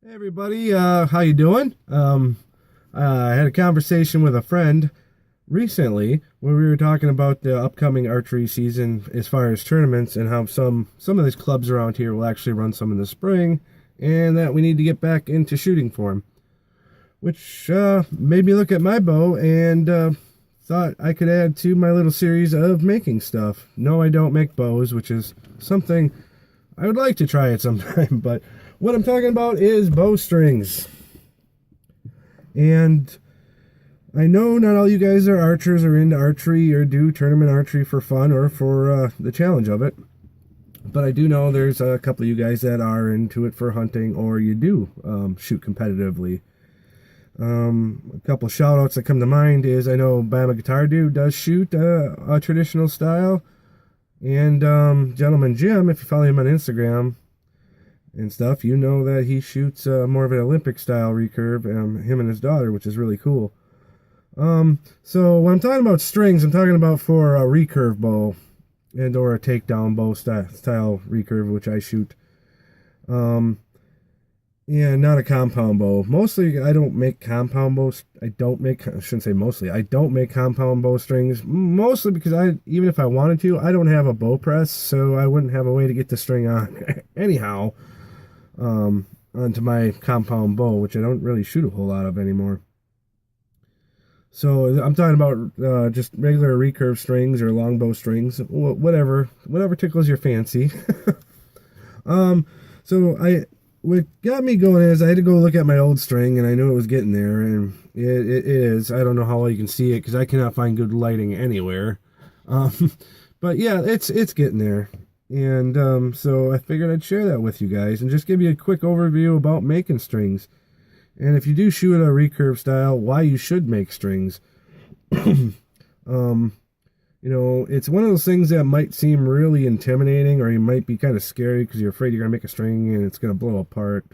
Hey everybody, how you doing? I had a conversation with a friend recently where we were talking about the upcoming archery season as far as tournaments and how some of these clubs around here will actually run some in the spring, and that we need to get back into shooting form, which made me look at my bow and thought I could add to my little series of making stuff. No, I don't make bows, which is something I would like to try at some time, but what I'm talking about is bowstrings. And I know not all you guys are archers or into archery or do tournament archery for fun or for the challenge of it. But I do know there's a couple of you guys that are into it for hunting or you do shoot competitively. A couple of shout outs that come to mind is I know Bama Guitar Dude does shoot a traditional style. And Gentleman Jim, if you follow him on Instagram and stuff, you know that he shoots more of an Olympic style recurve, him and his daughter, which is really cool. So when I'm talking about strings, I'm talking about for a recurve bow and or a takedown bow style recurve, which I shoot. Yeah, not a compound bow. Mostly, I don't make compound bows. I shouldn't say mostly. I don't make compound bow strings. Mostly because even if I wanted to, I don't have a bow press, so I wouldn't have a way to get the string on anyhow, onto my compound bow, which I don't really shoot a whole lot of anymore. So I'm talking about just regular recurve strings or longbow strings, whatever tickles your fancy. So what got me going is I had to go look at my old string, and I knew it was getting there, and it is. I don't know how well you can see it because I cannot find good lighting anywhere. But yeah, it's getting there, and so I figured I'd share that with you guys and just give you a quick overview about making strings, and if you do shoot a recurve style, why you should make strings. It's one of those things that might seem really intimidating, or you might be kind of scary because you're afraid you're going to make a string and it's going to blow apart.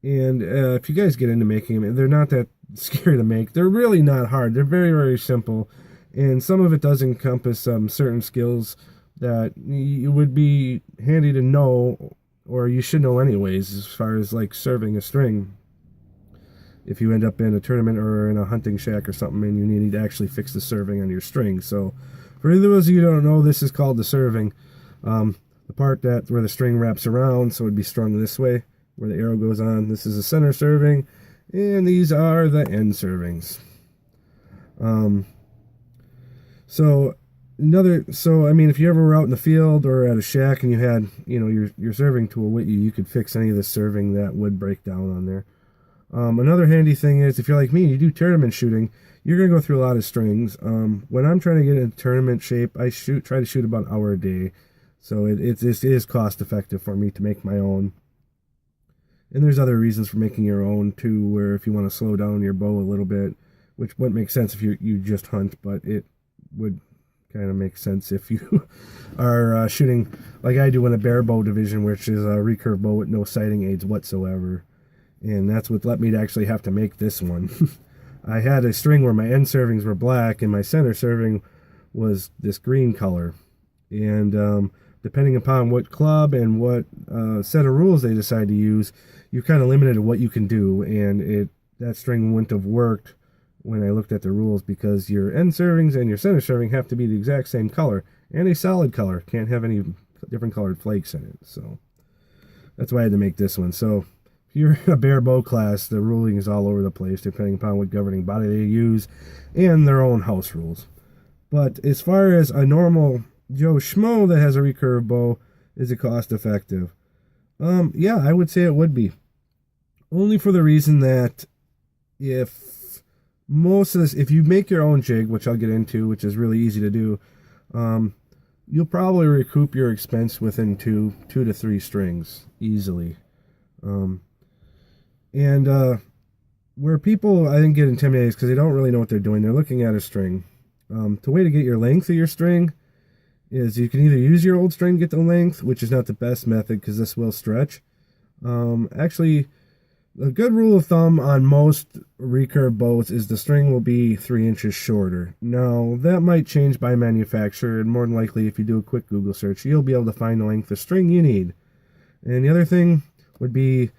If you guys get into making them, they're not that scary to make. They're really not hard. They're very, very simple. And some of it does encompass certain skills that it would be handy to know, or you should know anyways, as far as like serving a string. If you end up in a tournament or in a hunting shack or something and you need to actually fix the serving on your string. So for those of you who don't know, this is called the serving. The part where the string wraps around, so it'd be strung this way, where the arrow goes on. This is the center serving, and these are the end servings. So if you ever were out in the field or at a shack and you had, your serving tool with you, you could fix any of the serving that would break down on there. Another handy thing is if you're like me and you do tournament shooting, you're going to go through a lot of strings. When I'm trying to get in tournament shape, I try to shoot about an hour a day. So it is cost effective for me to make my own. And there's other reasons for making your own too, where if you want to slow down your bow a little bit, which wouldn't make sense if you just hunt, but it would kind of make sense if you are shooting like I do in a bare bow division, which is a recurve bow with no sighting aids whatsoever. And that's what led me to actually have to make this one. I had a string where my end servings were black and my center serving was this green color. And depending upon what club and what set of rules they decide to use, you're kind of limited to what you can do. And that string wouldn't have worked when I looked at the rules, because your end servings and your center serving have to be the exact same color and a solid color. Can't have any different colored flakes in it. So that's why I had to make this one. So if you're in a bare bow class, the ruling is all over the place, depending upon what governing body they use and their own house rules. But as far as a normal Joe Schmo that has a recurve bow, is it cost effective? Yeah, I would say it would be. Only for the reason that if you make your own jig, which I'll get into, which is really easy to do, you'll probably recoup your expense within two to three strings easily. Where people, I think, get intimidated is because they don't really know what they're doing. They're looking at a string. The way to get your length of your string is you can either use your old string to get the length, which is not the best method because this will stretch. Actually, a good rule of thumb on most recurve bows is the string will be 3 inches shorter. Now, that might change by manufacturer, and more than likely, if you do a quick Google search, you'll be able to find the length of string you need. And the other thing would be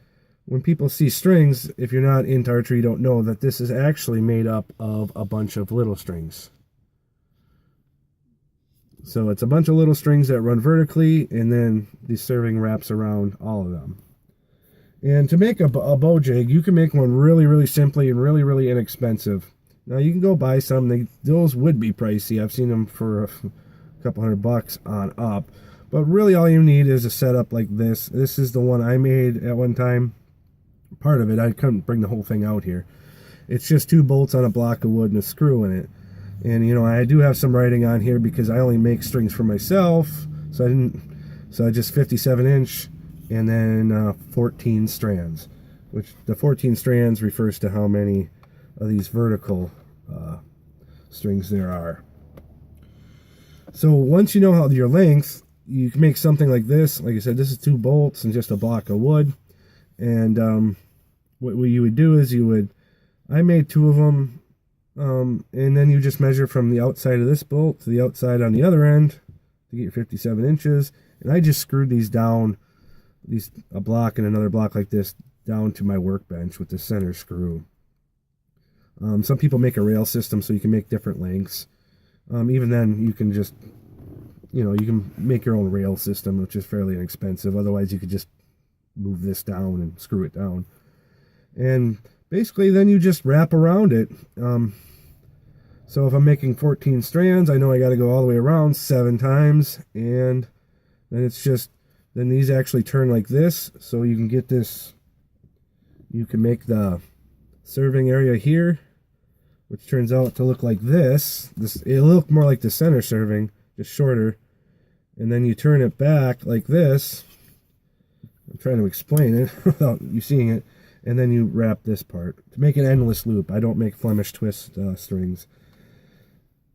when people see strings, if you're not into archery, you don't know that this is actually made up of a bunch of little strings. So it's a bunch of little strings that run vertically, and then the serving wraps around all of them. And to make a bow jig, you can make one really, really simply and really, really inexpensive. Now, you can go buy some. Those would be pricey. I've seen them for a couple $100 on up. But really, all you need is a setup like this. This is the one I made at one time. Part of it, I couldn't bring the whole thing out here. It's just 2 bolts on a block of wood and a screw in it. And, you know, I do have some writing on here because I only make strings for myself. So I just 57-inch and then 14 strands. Which the 14 strands refers to how many of these vertical strings there are. So once you know how your length, you can make something like this. Like I said, this is 2 bolts and just a block of wood. And what you would do is I made 2 of them, and then you just measure from the outside of this bolt to the outside on the other end to get your 57 inches. And I just screwed these down, a block and another block like this, down to my workbench with the center screw. Some people make a rail system so you can make different lengths. Even then, you can just, you can make your own rail system, which is fairly inexpensive. Otherwise, you could just move this down and screw it down. And basically, then you just wrap around it. So if I'm making 14 strands, I know I got to go all the way around 7 times. And then then these actually turn like this. So you can get this, you can make the serving area here, which turns out to look like this. It'll look more like the center serving, just shorter. And then you turn it back like this. I'm trying to explain it without you seeing it. And then you wrap this part to make an endless loop. I don't make Flemish twist strings.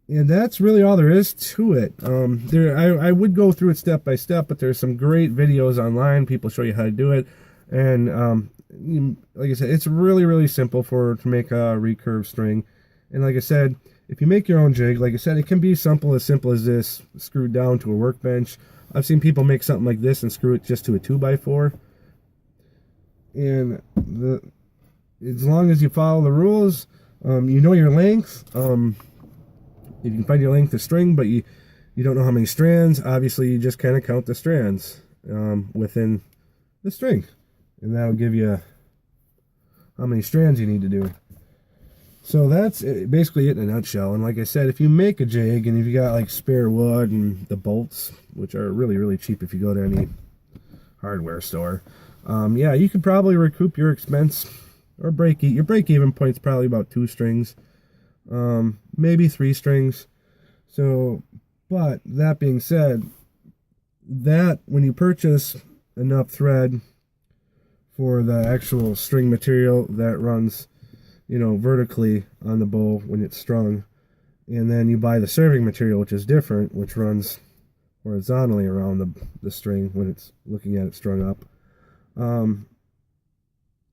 And that's really all there is to it. I would go through it step by step, but there's some great videos online. People show you how to do it. And like I said, it's really, really simple to make a recurve string. And like I said, if you make your own jig, like I said, it can be as simple as this, screwed down to a workbench. I've seen people make something like this and screw it just to a 2x4. And as long as you follow the rules, you know your length. If you can find your length of string, but you don't know how many strands, obviously you just kind of count the strands within the string. And that'll give you how many strands you need to do. So that's basically it in a nutshell. And like I said, if you make a jig and if you got like spare wood and the bolts, which are really, really cheap if you go to any hardware store, yeah, you could probably recoup your expense or your break-even point's probably about 2 strings, maybe 3 strings. So, but that being said, that when you purchase enough thread for the actual string material that runs, vertically on the bow when it's strung, and then you buy the serving material, which is different, which runs horizontally around the string when it's looking at it strung up,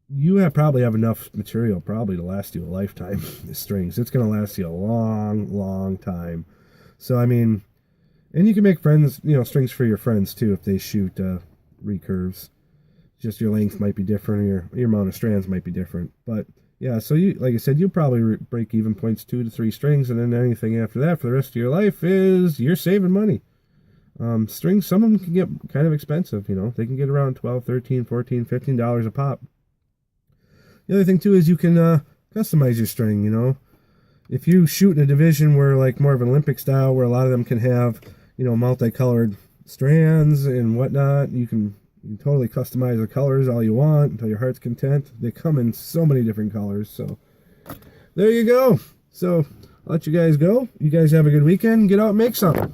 you probably have enough material probably to last you a lifetime. The strings, it's going to last you a long, long time. So I mean, and you can make strings for your friends too if they shoot recurves. Just your length might be different, or your amount of strands might be different, but yeah, so like I said, you probably break even points 2 to 3 strings, and then anything after that for the rest of your life is you're saving money. Strings, some of them can get kind of expensive, they can get around $12, $13, $14, $15 a pop. The other thing too is you can customize your string, if you shoot in a division where like more of an Olympic style, where a lot of them can have, multicolored strands and whatnot, you can totally customize the colors all you want until your heart's content. They come in so many different colors. So there you go. So I'll let you guys go. You guys have a good weekend. Get out and make something.